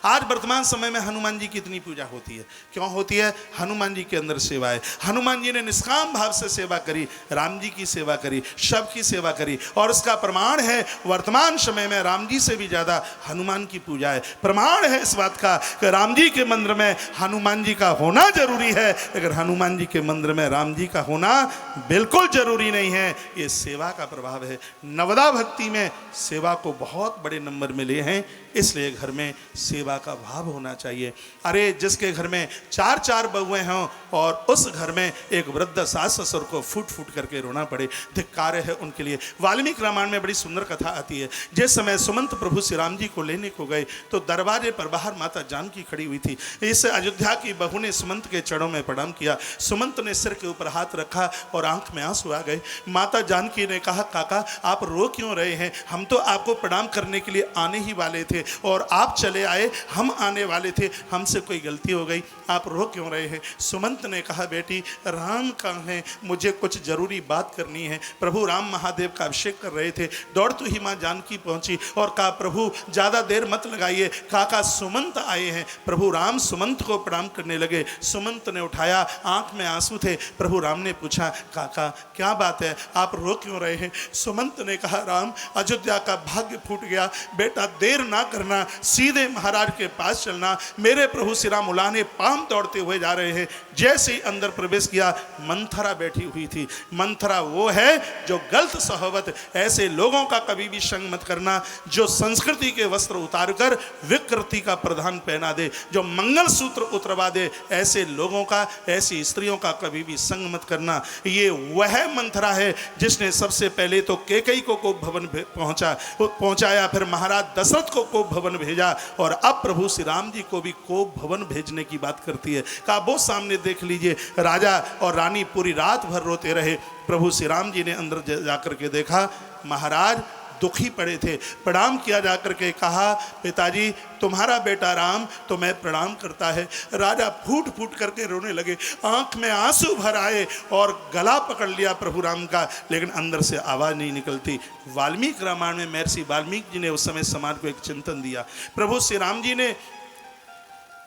आज वर्तमान समय में हनुमान जी की इतनी पूजा होती है, क्यों होती है? हनुमान जी के अंदर सेवा है। हनुमान जी ने निष्काम भाव से सेवा करी, राम जी की सेवा करी, सबकी सेवा करी, और उसका प्रमाण है वर्तमान समय में राम जी से भी ज़्यादा हनुमान की पूजा है। प्रमाण है इस बात का कि राम जी के मंदिर में हनुमान जी का होना जरूरी है, लेकिन हनुमान जी के मंदिर में राम जी का होना बिल्कुल जरूरी नहीं है। ये सेवा का प्रभाव है। नवदा भक्ति में सेवा को बहुत बड़े नंबर में लिए हैं, इसलिए घर में सेवा का भाव होना चाहिए। अरे जिसके घर में 4-4 बहुएं हों और उस घर में एक वृद्ध सास ससुर को फूट फूट करके रोना पड़े, धिक्कार है उनके लिए। वाल्मीकि रामायण में बड़ी सुंदर कथा आती है। जिस समय सुमंत प्रभु श्री राम जी को लेने को गए तो दरवाजे पर बाहर माता जानकी खड़ी हुई थी। इस अयोध्या की बहू ने सुमंत के चरणों में प्रणाम किया। सुमंत ने सिर के ऊपर हाथ रखा और आंख में आंसू आ गए। माता जानकी ने कहा, काका आप रो क्यों रहे हैं? हम तो आपको प्रणाम करने के लिए आने ही वाले थे और आप चले आए, हम आने वाले थे, हमसे कोई गलती हो गई, आप रो क्यों रहे हैं? सुमंत ने कहा, बेटी राम कहाँ है? मुझे कुछ जरूरी बात करनी है। प्रभु राम महादेव का अभिषेक कर रहे थे, दौड़ती ही माँ जानकी पहुंची और कहा, प्रभु ज़्यादा देर मत लगाइए, काका सुमंत आए हैं। प्रभु राम सुमंत को प्रणाम करने लगे। सुमंत ने उठाया, आंख में आंसू थे। प्रभु राम ने पूछा, काका क्या बात है, आप रो क्यों रहे हैं? सुमंत ने कहा, राम अयोध्या का भाग्य फूट गया, बेटा देर ना करना, सीधे महाराज के पास चलना। मेरे प्रभु श्री राम उलाने पाम दौड़ते हुए जा रहे हैं। जैसे ही अंदर प्रवेश किया, मंथरा बैठी हुई थी। मंथरा वो है जो गलत सोहबत, ऐसे लोगों का कभी भी संग मत करना जो संस्कृति के वस्त्र उतारकर विकृति का प्रधान पहना दे, जो मंगलसूत्र उतरवा दे। ऐसे लोगों का, ऐसी स्त्रियों का कभी भी संग मत करना। ये वह मंथरा है जिसने सबसे पहले तो कैकेयी को कोप भवन पहुंचाया, फिर महाराज दशरथ को कोप भवन भेजा और अब प्रभु श्री राम जी को भी कोप भवन भेजने की बात करती है। कहा वो सामने देख लीजिए, राजा और रानी पूरी रात भर रोते रहे। प्रभु श्री राम जी ने अंदर जाकर के देखा, महाराज दुखी पड़े थे। प्रणाम किया जाकर के कहा, पिताजी तुम्हारा बेटा राम तो मैं प्रणाम करता है। राजा फूट फूट करके रोने लगे, आंख में आंसू भर आए और गला पकड़ लिया प्रभु राम का, लेकिन अंदर से आवाज़ नहीं निकलती। वाल्मीकि रामायण में महर्षि वाल्मीकि जी ने उस समय समाज को एक चिंतन दिया। प्रभु श्री राम जी ने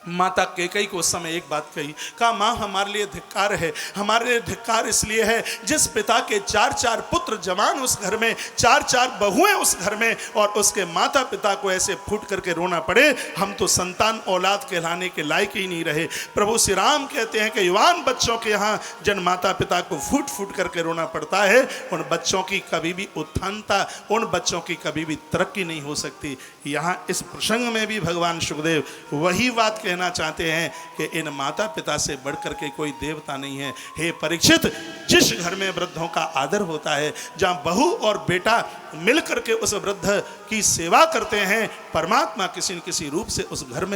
माता कैकेयी को उस समय एक बात कही, कहा माँ हमारे लिए धिक्कार है। हमारे लिए धिक्कार इसलिए है जिस पिता के 4-4 पुत्र जवान उस घर में, 4-4 बहुएं उस घर में, और उसके माता पिता को ऐसे फूट करके रोना पड़े। हम तो संतान औलाद कहलाने के लायक ही नहीं रहे। प्रभु श्री राम कहते हैं कि युवान बच्चों के यहाँ जिन माता पिता को फूट फूट करके रोना पड़ता है, उन बच्चों की कभी भी उत्थानता, उन बच्चों की कभी भी तरक्की नहीं हो सकती। यहाँ इस प्रसंग में भी भगवान सुखदेव वही बात कहना चाहते हैं कि इन माता पिता से बढ़कर के कोई देवता नहीं है। हे परीक्षित, जिस घर में वृद्धों का आदर होता है, जहां बहू और बेटा मिलकर के उस वृद्ध की सेवा करते हैं, परमात्मा किसी न किसी रूप से उस घर में